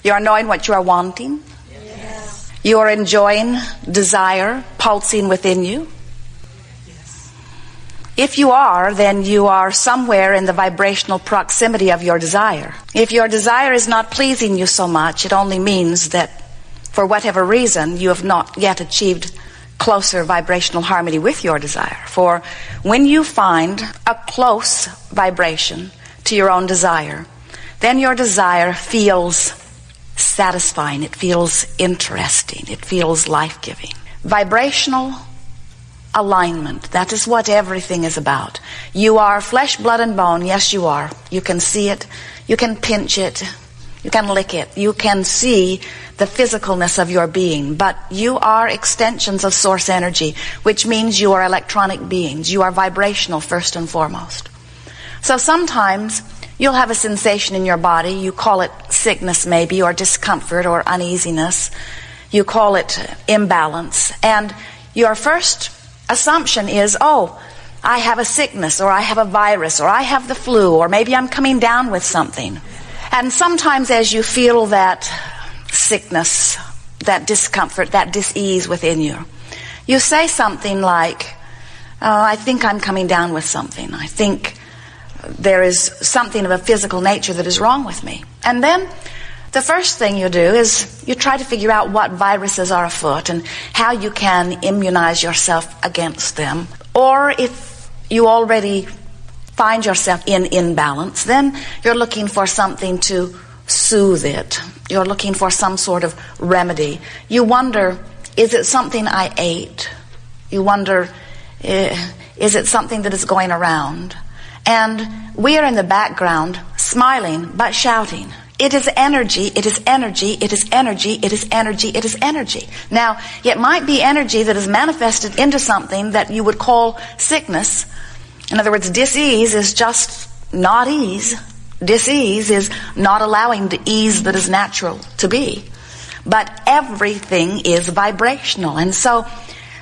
You are knowing what you are wanting. Yes. You are enjoying desire pulsing within you. Yes. If you are, then you are somewhere in the vibrational proximity of your desire. If your desire is not pleasing you so much, it only means that for whatever reason you have not yet achieved closer vibrational harmony with your desire. For when you find a close vibration to your own desire, then your desire feels satisfying, it feels interesting, it feels life-giving. Vibrational alignment, that is what everything is about. You are flesh, blood, and bone. Yes, you are. You can see it, you can pinch it, you can lick it, you can see the physicalness of your being, but you are extensions of source energy, which means you are electronic beings. You are vibrational first and foremost. So sometimes you'll have a sensation in your body. You call it sickness maybe, or discomfort, or uneasiness. You call it imbalance. And your first assumption is, oh, I have a sickness, or I have a virus, or I have the flu, or maybe I'm coming down with something. And sometimes as you feel that sickness, that discomfort, that dis-ease within you, you say something like, I think I'm coming down with something. I think there is something of a physical nature that is wrong with me. And then the first thing you do is you try to figure out what viruses are afoot and how you can immunize yourself against them. Or if you already find yourself in imbalance, then you're looking for something to soothe it. You're looking for some sort of remedy. You wonder, is it something I ate? You wonder, is it something that is going around? And we are in the background smiling but shouting. It is energy, it is energy, it is energy, it is energy, it is energy. Now, it might be energy that is manifested into something that you would call sickness. In other words, dis-ease is just not ease. Dis-ease is not allowing the ease that is natural to be. But everything is vibrational. And so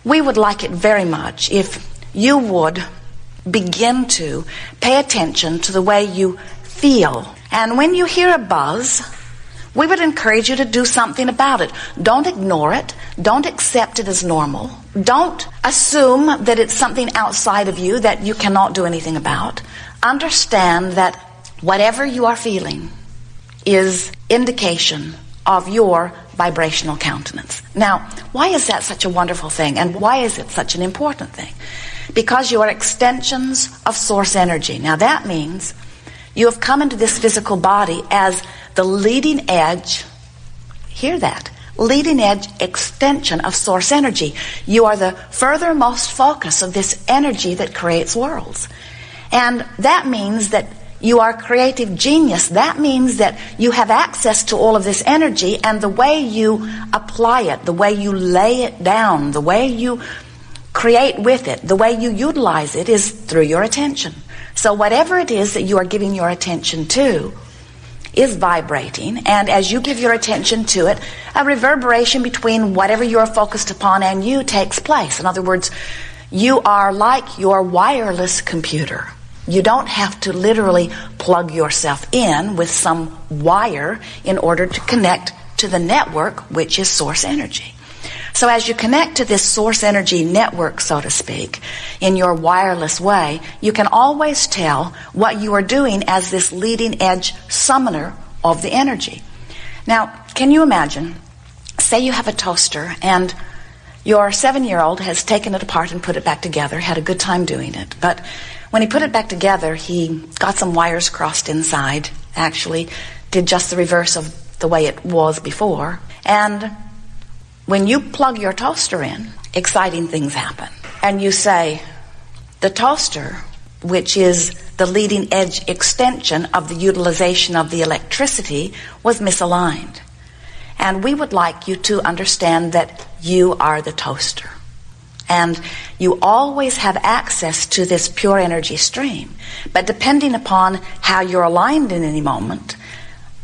we would like it very much if you would begin to pay attention to the way you feel. And when you hear a buzz, we would encourage you to do something about it. Don't ignore it. Don't accept it as normal. Don't assume that it's something outside of you that you cannot do anything about. Understand that whatever you are feeling is indication of your vibrational countenance. Now, why is that such a wonderful thing? And why is it such an important thing? Because you are extensions of source energy. Now that means you have come into this physical body as the leading edge, hear that, leading edge extension of source energy. You are the furthermost focus of this energy that creates worlds. And that means that you are creative genius. That means that you have access to all of this energy, and the way you apply it, the way you lay it down, the way you create with it, the way you utilize it is through your attention. So whatever it is that you are giving your attention to is vibrating, and as you give your attention to it, a reverberation between whatever you are focused upon and you takes place. In other words, you are like your wireless computer. You don't have to literally plug yourself in with some wire in order to connect to the network, which is source energy. So as you connect to this source energy network, so to speak, in your wireless way, you can always tell what you are doing as this leading edge summoner of the energy. Now, can you imagine, say you have a toaster and your 7-year-old has taken it apart and put it back together, had a good time doing it, but when he put it back together, he got some wires crossed inside, actually did just the reverse of the way it was before. And when you plug your toaster in, exciting things happen. And you say, the toaster, which is the leading edge extension of the utilization of the electricity, was misaligned. And we would like you to understand that you are the toaster. And you always have access to this pure energy stream. But depending upon how you're aligned in any moment,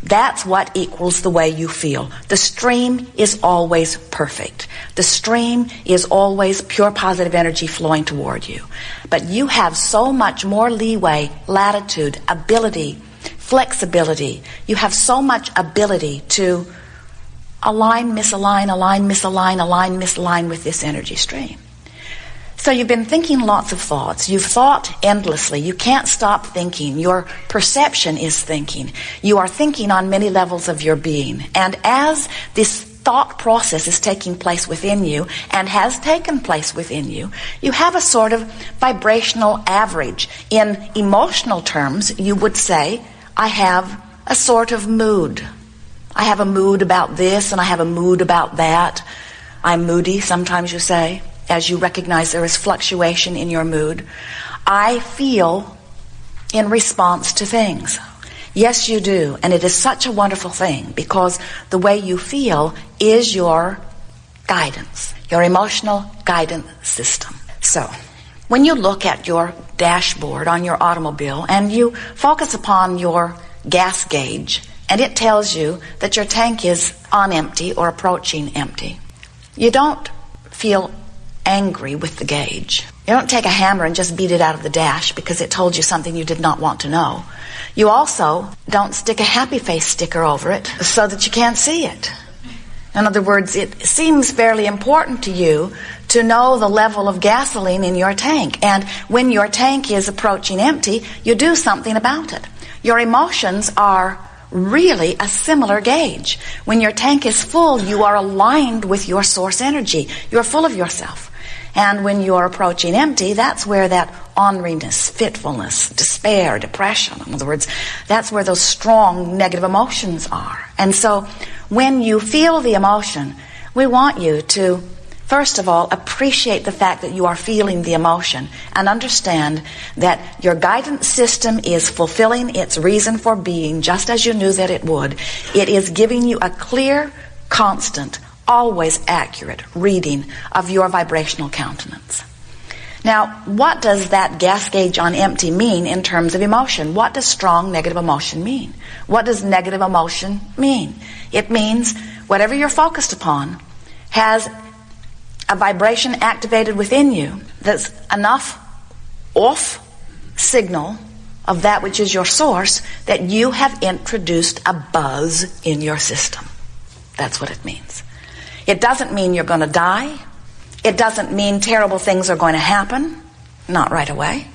that's what equals the way you feel. The stream is always perfect. The stream is always pure positive energy flowing toward you. But you have so much more leeway, latitude, ability, flexibility. You have so much ability to align, misalign, align, misalign, align, misalign with this energy stream. So you've been thinking lots of thoughts. You've thought endlessly. You can't stop thinking. Your perception is thinking. You are thinking on many levels of your being. And as this thought process is taking place within you and has taken place within you, you have a sort of vibrational average. In emotional terms, you would say, I have a sort of mood. I have a mood about this and I have a mood about that. I'm moody, sometimes you say, as you recognize there is fluctuation in your mood. I feel in response to things. Yes, you do. And it is such a wonderful thing because the way you feel is your guidance, your emotional guidance system. So, when you look at your dashboard on your automobile and you focus upon your gas gauge and it tells you that your tank is on empty or approaching empty, you don't feel angry with the gauge. You don't take a hammer and just beat it out of the dash because it told you something you did not want to know. You also don't stick a happy face sticker over it so that you can't see it. In other words, it seems fairly important to you to know the level of gasoline in your tank. And when your tank is approaching empty, you do something about it. Your emotions are really a similar gauge. When your tank is full, you are aligned with your source energy. You're full of yourself. And when you are approaching empty, that's where that orneriness, fitfulness, despair, depression, in other words, that's where those strong negative emotions are. And so when you feel the emotion, we want you to, first of all, appreciate the fact that you are feeling the emotion and understand that your guidance system is fulfilling its reason for being just as you knew that it would. It is giving you a clear, constant, always accurate reading of your vibrational countenance. Now, what does that gas gauge on empty mean in terms of emotion? What does strong negative emotion mean? What does negative emotion mean? It means whatever you're focused upon has a vibration activated within you that's enough off signal of that which is your source that you have introduced a buzz in your system. That's what it means. It doesn't mean you're going to die. It doesn't mean terrible things are going to happen. Not right away.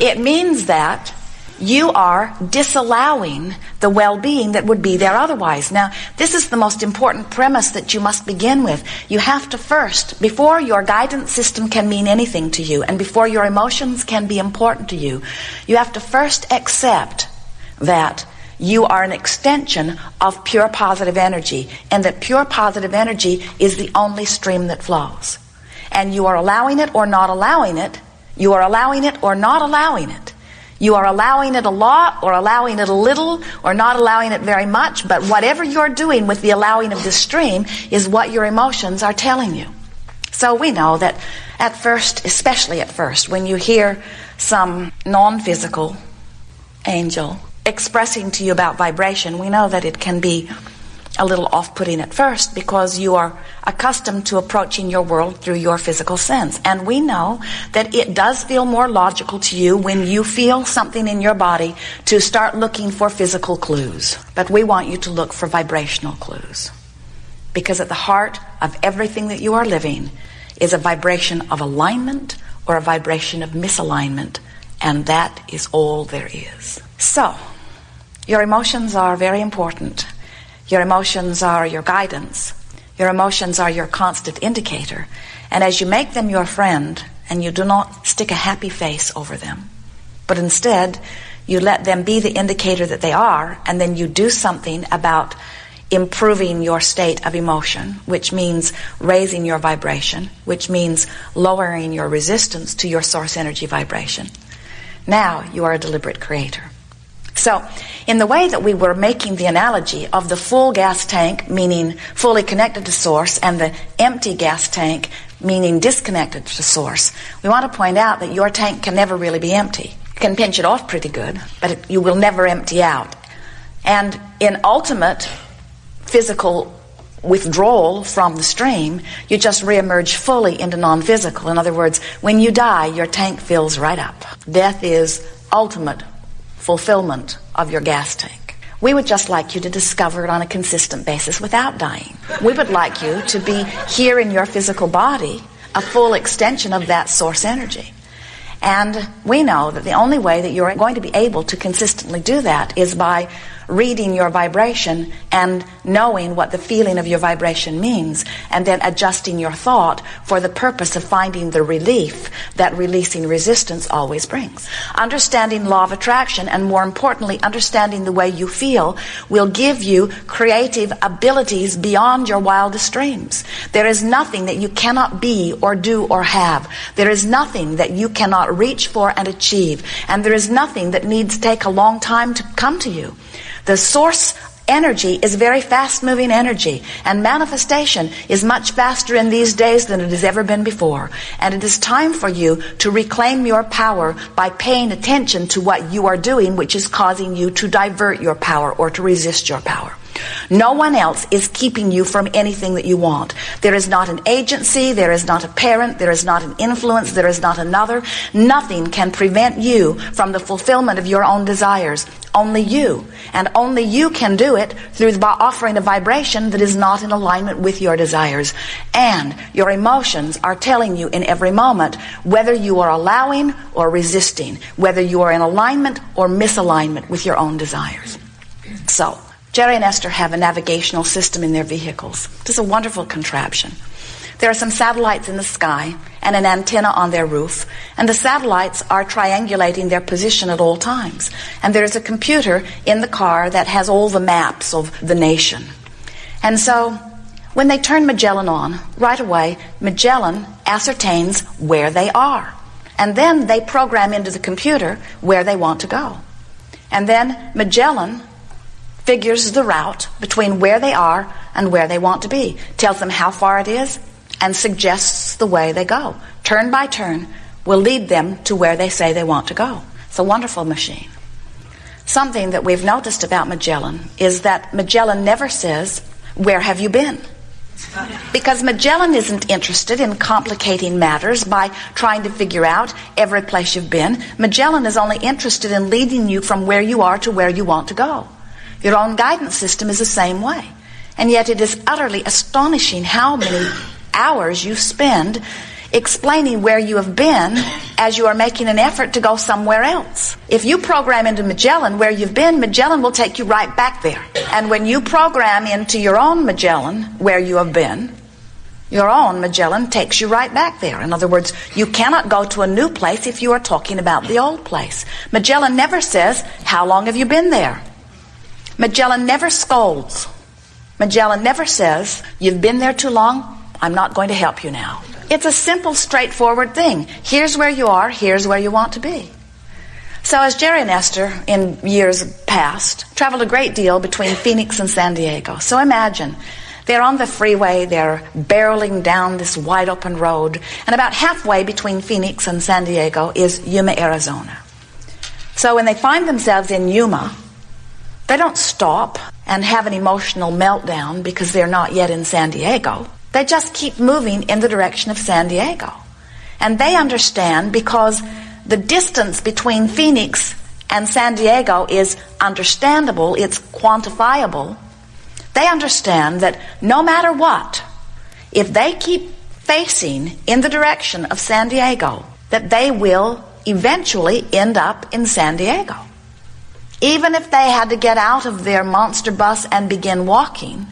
It means that you are disallowing the well-being that would be there otherwise. Now, this is the most important premise that you must begin with. You have to first, before your guidance system can mean anything to you, and before your emotions can be important to you, you have to first accept that you are an extension of pure positive energy, and that pure positive energy is the only stream that flows. And you are allowing it or not allowing it. You are allowing it or not allowing it. You are allowing it a lot or allowing it a little or not allowing it very much, but whatever you're doing with the allowing of this stream is what your emotions are telling you. So we know that at first, especially at first, when you hear some non-physical angel expressing to you about vibration, we know that it can be a little off-putting at first because you are accustomed to approaching your world through your physical sense. And we know that it does feel more logical to you when you feel something in your body to start looking for physical clues. But we want you to look for vibrational clues. Because at the heart of everything that you are living is a vibration of alignment or a vibration of misalignment. And that is all there is. So, your emotions are very important. Your emotions are your guidance. Your emotions are your constant indicator. And as you make them your friend, and you do not stick a happy face over them, but instead you let them be the indicator that they are, and then you do something about improving your state of emotion, which means raising your vibration, which means lowering your resistance to your source energy vibration. Now you are a deliberate creator. So, in the way that we were making the analogy of the full gas tank, meaning fully connected to source, and the empty gas tank, meaning disconnected to source, we want to point out that your tank can never really be empty. You can pinch it off pretty good, but you will never empty out. And in ultimate physical withdrawal from the stream, you just reemerge fully into non-physical. In other words, when you die, your tank fills right up. Death is ultimate fulfillment of your gas tank. We would just like you to discover it on a consistent basis without dying. We would like you to be here in your physical body, a full extension of that source energy. And we know that the only way that you're going to be able to consistently do that is by reading your vibration and knowing what the feeling of your vibration means, and then adjusting your thought for the purpose of finding the relief that releasing resistance always brings. Understanding law of attraction, and more importantly, understanding the way you feel, will give you creative abilities beyond your wildest dreams. There is nothing that you cannot be or do or have. There is nothing that you cannot reach for and achieve. And there is nothing that needs to take a long time to come to you. The source energy is very fast-moving energy, and manifestation is much faster in these days than it has ever been before. And it is time for you to reclaim your power by paying attention to what you are doing, which is causing you to divert your power or to resist your power. No one else is keeping you from anything that you want. There is not an agency, there is not a parent, there is not an influence, there is not another. Nothing can prevent you from the fulfillment of your own desires. Only you. And only you can do it through offering a vibration that is not in alignment with your desires. And your emotions are telling you in every moment whether you are allowing or resisting, whether you are in alignment or misalignment with your own desires. So, Jerry and Esther have a navigational system in their vehicles. It is a wonderful contraption. There are some satellites in the sky and an antenna on their roof, and the satellites are triangulating their position at all times. And there is a computer in the car that has all the maps of the nation. And so, when they turn Magellan on, right away, Magellan ascertains where they are. And then they program into the computer where they want to go. And then Magellan figures the route between where they are and where they want to be, tells them how far it is, and suggests the way they go. Turn by turn will lead them to where they say they want to go. It's a wonderful machine. Something that we've noticed about Magellan is that Magellan never says, "Where have you been?" Because Magellan isn't interested in complicating matters by trying to figure out every place you've been. Magellan is only interested in leading you from where you are to where you want to go. Your own guidance system is the same way. And yet it is utterly astonishing how many hours you spend explaining where you have been as you are making an effort to go somewhere else. If you program into Magellan where you've been, Magellan will take you right back there. And when you program into your own Magellan where you have been, your own Magellan takes you right back there. In other words, you cannot go to a new place if you are talking about the old place. Magellan never says, "How long have you been there?" Magellan never scolds. Magellan never says, "You've been there too long, I'm not going to help you now." It's a simple, straightforward thing. Here's where you are, here's where you want to be. So as Jerry and Esther, in years past, traveled a great deal between Phoenix and San Diego. So imagine, they're on the freeway, they're barreling down this wide open road, and about halfway between Phoenix and San Diego is Yuma, Arizona. So when they find themselves in Yuma, they don't stop and have an emotional meltdown because they're not yet in San Diego. They just keep moving in the direction of San Diego. And they understand, because the distance between Phoenix and San Diego is understandable, it's quantifiable. They understand that no matter what, if they keep facing in the direction of San Diego, that they will eventually end up in San Diego. Even if they had to get out of their monster bus and begin walking,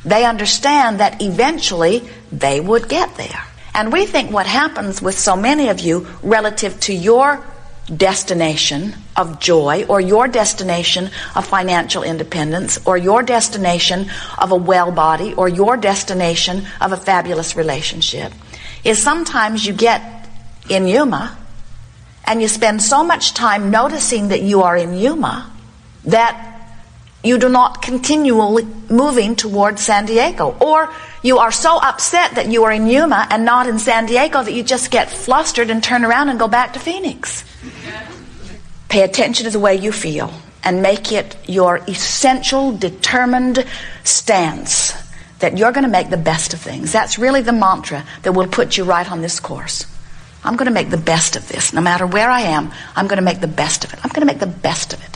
they understand that eventually they would get there. And we think what happens with so many of you relative to your destination of joy, or your destination of financial independence, or your destination of a well body, or your destination of a fabulous relationship, is sometimes you get in Yuma and you spend so much time noticing that you are in Yuma that you do not continually moving towards San Diego. Or you are so upset that you are in Yuma and not in San Diego that you just get flustered and turn around and go back to Phoenix. Pay attention to the way you feel and make it your essential, determined stance that you're going to make the best of things. That's really the mantra that will put you right on this course. I'm going to make the best of this. No matter where I am, I'm going to make the best of it. I'm going to make the best of it.